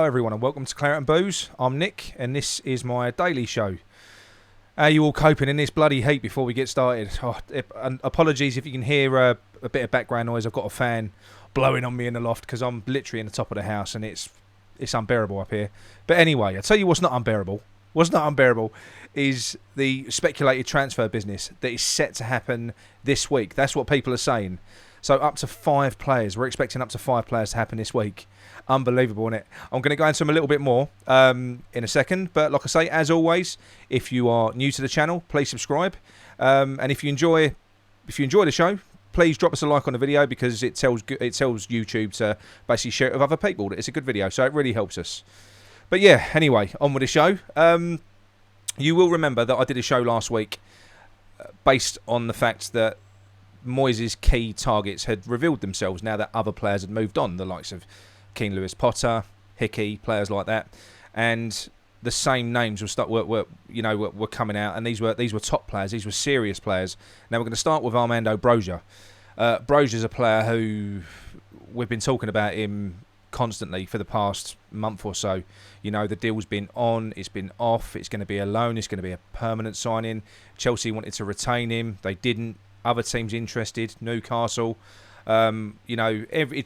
Hello everyone and welcome to Claret and Booze. I'm Nick and this is my daily show. How are you all coping in this bloody heat before we get started? And apologies if you can hear a bit of background noise. I've got a fan blowing on me in the loft because I'm literally in the top of the house and it's unbearable up here. But anyway, I'll tell you what's not unbearable. What's not unbearable is the speculated transfer business that is set to happen this week. That's what people are saying. So up to 5 players. We're expecting up to 5 players to happen this week. Unbelievable, isn't it? I'm going to go into them a little bit more in a second. But like I say, as always, if you are new to the channel, please subscribe. And if you enjoy the show, please drop us a like on the video because it tells YouTube to basically share it with other people that it's a good video. So it really helps us. But yeah, anyway, on with the show. You will remember that I did a show last week based on the fact that Moyes' key targets had revealed themselves now that other players had moved on, the likes of Keane Lewis Potter, Hickey, players like that, and the same names were coming out, and these were top players, these were serious players. Now we're going to start with Armando Broja. Broja's a player who we've been talking about him constantly for the past month or so. You know, the deal's been on, it's been off, it's going to be a loan, it's going to be a permanent signing. Chelsea wanted to retain him, they didn't. Other teams interested, Newcastle. It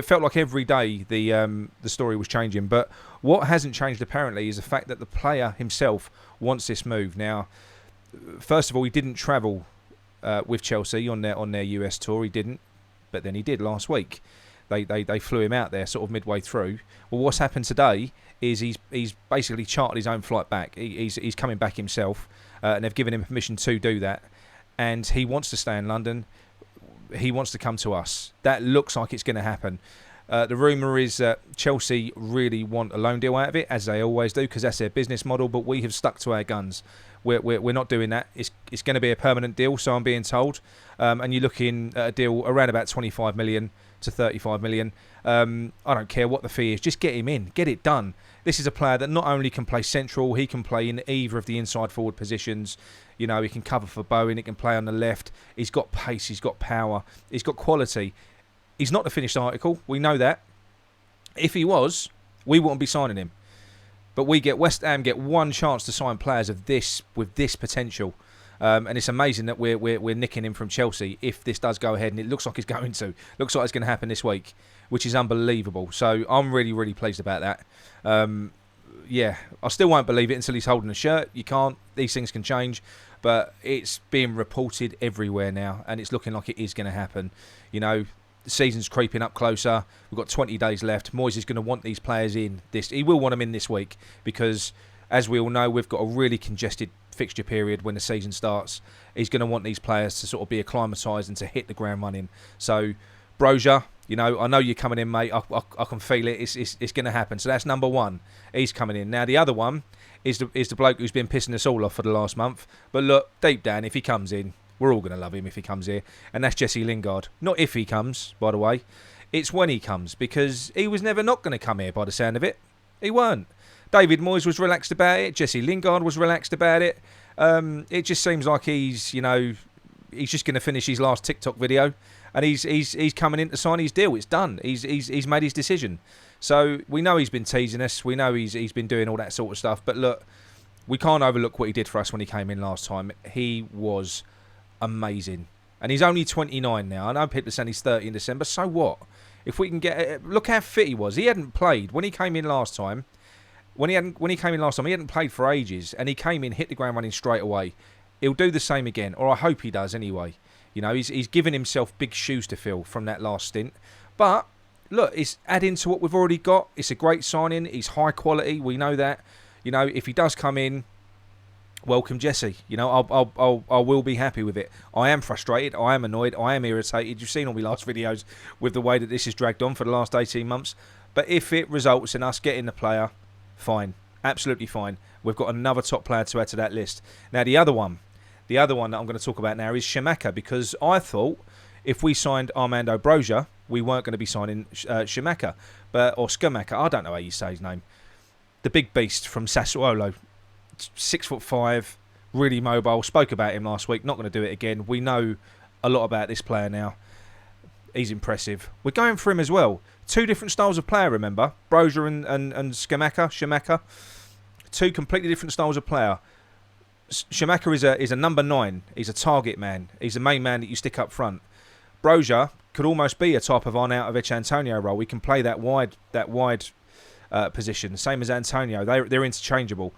felt like every day the story was changing. But what hasn't changed apparently is the fact that the player himself wants this move. Now, first of all, he didn't travel with Chelsea on their US tour. He didn't, but then he did last week. They flew him out there sort of midway through. Well, what's happened today is he's basically chartered his own flight back. He's coming back himself, and they've given him permission to do that. And he wants to stay in London. He wants to come to us. That looks like it's going to happen. The rumour is that Chelsea really want a loan deal out of it, as they always do, because that's their business model. But we have stuck to our guns. We're not doing that. It's going to be a permanent deal, so I'm being told. And you're looking at a deal around about 25 million to 35 million. I don't care what the fee is. Just get him in. Get it done. This is a player that not only can play central, he can play in either of the inside forward positions. You know, he can cover for Bowen, he can play on the left. He's got pace, he's got power, he's got quality. He's not the finished article, we know that. If he was, we wouldn't be signing him. But West Ham get one chance to sign players with this potential. And it's amazing that we're nicking him from Chelsea if this does go ahead, and it looks like it's going to. Looks like it's going to happen this week, which is unbelievable. So I'm really, really pleased about that. Yeah, I still won't believe it until he's holding a shirt. You can't. These things can change. But it's being reported everywhere now, and it's looking like it is going to happen. You know, the season's creeping up closer. We've got 20 days left. Moyes is going to want these players in. He will want them in this week because, as we all know, we've got a really congested fixture period when the season starts. He's going to want these players to sort of be acclimatised and to hit the ground running. So, Broja, you know, I know you're coming in, mate. I can feel it. It's going to happen. So that's number one. He's coming in. Now, the other one is the bloke who's been pissing us all off for the last month. But look, deep down, if he comes in, we're all going to love him if he comes here. And that's Jesse Lingard. Not if he comes, by the way. It's when he comes, because he was never not going to come here by the sound of it. He weren't. David Moyes was relaxed about it. Jesse Lingard was relaxed about it. It just seems like he's just going to finish his last TikTok video. And he's coming in to sign his deal. It's done. He's made his decision. So we know he's been teasing us. We know he's been doing all that sort of stuff. But look, we can't overlook what he did for us when he came in last time. He was amazing. And he's only 29 now. I know people are saying he's 30 in December. So what? If we can get... Look how fit he was. He hadn't played. When he came in last time... When he hadn't played for ages. And he came in, hit the ground running straight away. He'll do the same again. Or I hope he does anyway. You know, he's given himself big shoes to fill from that last stint. But... Look, it's adding to what we've already got. It's a great signing. He's high quality. We know that. You know, if he does come in, welcome Jesse. You know, I will be happy with it. I am frustrated. I am annoyed. I am irritated. You've seen all my last videos with the way that this has dragged on for the last 18 months. But if it results in us getting the player, fine. Absolutely fine. We've got another top player to add to that list. Now, the other one that I'm going to talk about now is Shamaka, because I thought if we signed Armando Broja, we weren't going to be signing Shamaka, or Skamaka. I don't know how you say his name. The big beast from Sassuolo, 6'5", really mobile. Spoke about him last week. Not going to do it again. We know a lot about this player now. he's impressive. We're going for him as well. Two different styles of player, remember? Brozier and Scamacca. Two completely different styles of player. Scamacca is a number 9. He's a target man. He's the main man that you stick up front. Brozier could almost be a type of Arnautovic Antonio role. We can play that wide position, same as Antonio. They're interchangeable.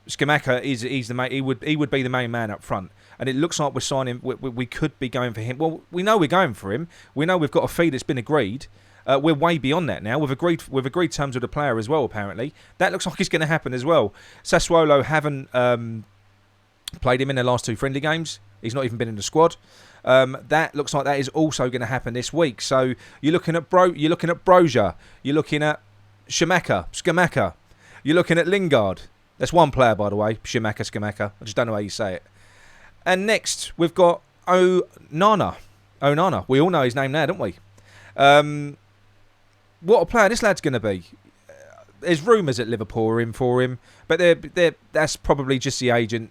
Scamacca he's the main. He would be the main man up front. And it looks like we're signing. We could be going for him. Well, we know we're going for him. We know we've got a fee that's been agreed. We're way beyond that now. We've agreed terms with the player as well. Apparently, that looks like it's going to happen as well. Sassuolo haven't played him in their last 2 friendly games. He's not even been in the squad. That looks like that is also going to happen this week. So you're looking at Brozier. You're looking at Scamacca. You're looking at Lingard. That's one player, by the way. Scamacca. I just don't know how you say it. And next, we've got Onana. We all know his name now, don't we? What a player this lad's going to be. There's rumours that Liverpool are in for him, but that's probably just the agent,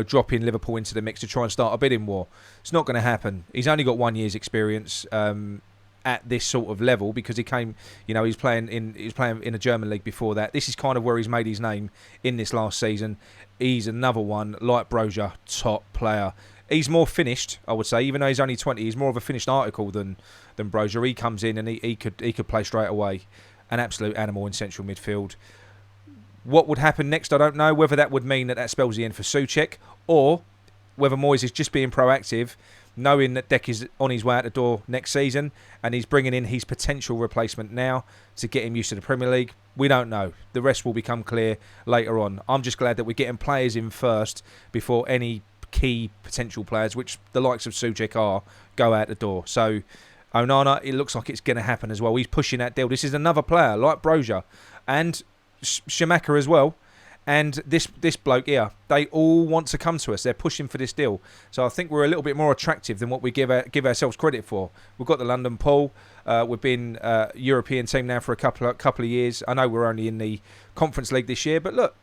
dropping Liverpool into the mix to try and start a bidding war. It's not going to happen. He's only got 1 year's experience at this sort of level because he came, he was playing in a German league before that. This is kind of where he's made his name in this last season. He's another one, like Brozier, top player. He's more finished, I would say, even though he's only 20. He's more of a finished article than Brozier. He comes in and he could play straight away. An absolute animal in central midfield. What would happen next, I don't know. Whether that would mean that spells the end for Souček, or whether Moyes is just being proactive, knowing that Dek is on his way out the door next season, and he's bringing in his potential replacement now to get him used to the Premier League. We don't know. The rest will become clear later on. I'm just glad that we're getting players in first before any key potential players, which the likes of Souček are, go out the door. So Onana, it looks like it's going to happen as well. He's pushing that deal. This is another player like Brozier and Scamacca as well. And this bloke here, they all want to come to us. They're pushing for this deal. So I think we're a little bit more attractive than what we give ourselves credit for. We've got the London pool. We've been a European team now for a couple of years. I know we're only in the Conference League this year, but look,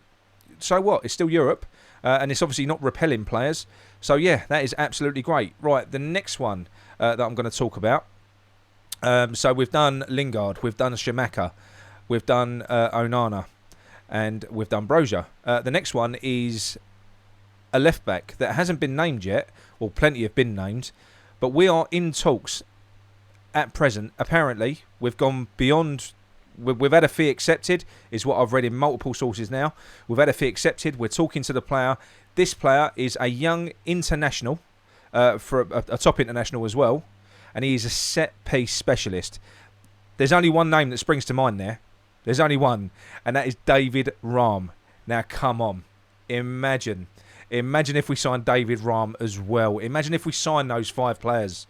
so what? It's still Europe. And it's obviously not repelling players. So yeah, that is absolutely great. Right, the next one that I'm going to talk about. So we've done Lingard, we've done Scamacca, we've done Onana, and we've done Brozier. The next one is a left back that hasn't been named yet, or plenty have been named, but we are in talks at present. Apparently, we've gone beyond. We've had a fee accepted, is what I've read in multiple sources now. We've had a fee accepted. We're talking to the player. This player is a young international, for a top international as well, and he is a set-piece specialist. There's only one name that springs to mind there. There's only one, and that is David Raum. Now, come on. Imagine if we signed David Raum as well. Imagine if we signed those 5 players.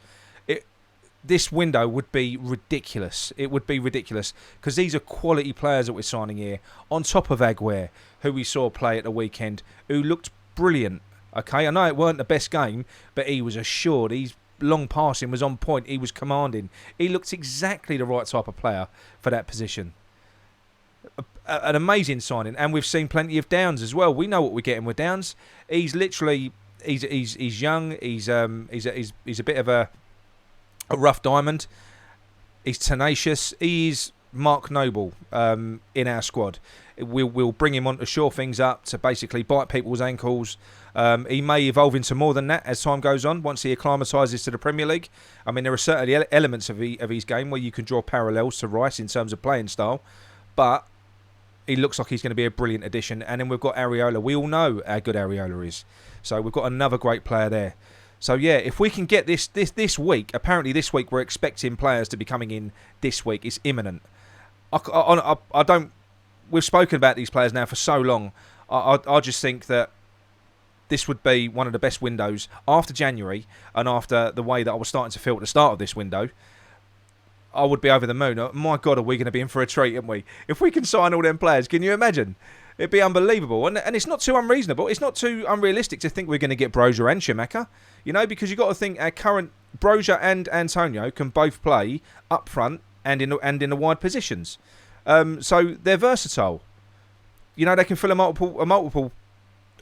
This window would be ridiculous. It would be ridiculous because these are quality players that we're signing here. On top of Aguirre, who we saw play at the weekend, who looked brilliant. Okay, I know it weren't the best game, but he was assured. His long passing was on point. He was commanding. He looked exactly the right type of player for that position. An amazing signing, and we've seen plenty of Downs as well. We know what we're getting with Downs. He's literally, he's young. He's a bit of a rough diamond. He's tenacious. He's Mark Noble in our squad. We'll bring him on to shore things up, to basically bite people's ankles. He may evolve into more than that as time goes on, once he acclimatises to the Premier League. I mean, there are certainly elements of his game where you can draw parallels to Rice in terms of playing style, but he looks like he's going to be a brilliant addition. And then we've got Areola. We all know how good Areola is. So we've got another great player there. So yeah, if we can get this week, apparently this week we're expecting players to be coming in this week. It's imminent. I don't. We've spoken about these players now for so long. I just think that this would be one of the best windows after January, and after the way that I was starting to feel at the start of this window. I would be over the moon. My God, are we going to be in for a treat, aren't we? If we can sign all them players, can you imagine? It'd be unbelievable. And it's not too unreasonable. It's not too unrealistic to think we're going to get Brozier and Scamacca. Because you've got to think our current Brozier and Antonio can both play up front and in the wide positions. So they're versatile. They can fill a multiple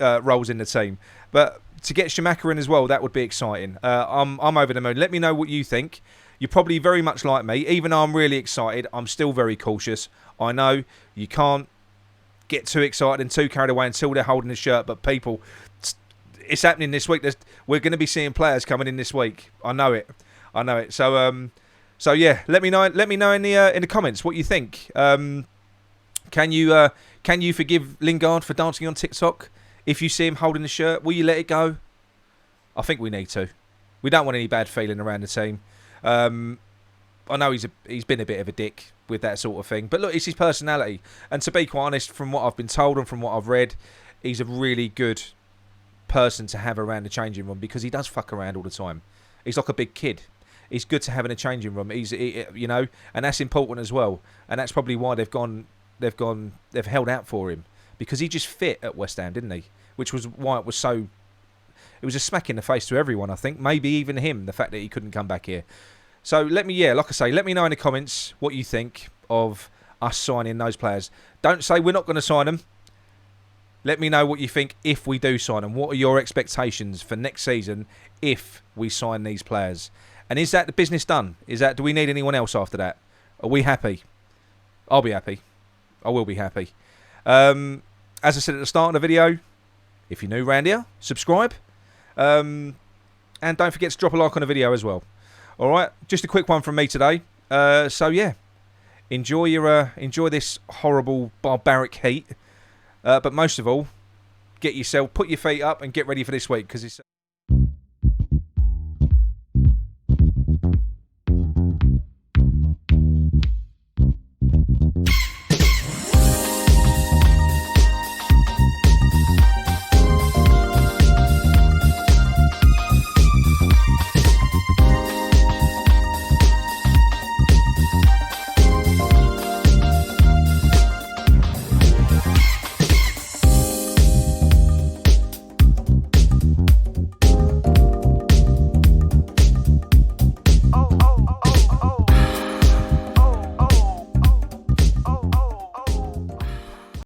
roles in the team. But to get Scamacca in as well, that would be exciting. I'm over the moon. Let me know what you think. you're probably very much like me. Even though I'm really excited, I'm still very cautious. I know you can't get too excited and too carried away until they're holding the shirt. But people, it's happening this week. We're going to be seeing players coming in this week. I know it. So yeah, let me know in the comments what you think. Can you forgive Lingard for dancing on TikTok? If you see him holding the shirt, will you let it go? I think we need to. We don't want any bad feeling around the team. I know he's been a bit of a dick with that sort of thing, but look, it's his personality. And to be quite honest, from what I've been told and from what I've read, he's a really good person to have around the changing room because he does fuck around all the time. He's like a big kid. He's good to have in a changing room. And that's important as well. And that's probably why they've held out for him, because he just fit at West Ham, didn't he? Which was why it was a smack in the face to everyone, I think. Maybe even him, the fact that he couldn't come back here. So let me know in the comments what you think of us signing those players. Don't say we're not going to sign them. Let me know what you think if we do sign them. What are your expectations for next season if we sign these players? And is that the business done? Do we need anyone else after that? Are we happy? I'll be happy. I will be happy. As I said at the start of the video, if you're new around here, subscribe. And don't forget to drop a like on the video as well. Alright, just a quick one from me today. So yeah, enjoy this horrible, barbaric heat. But most of all, put your feet up and get ready for this week, because it's...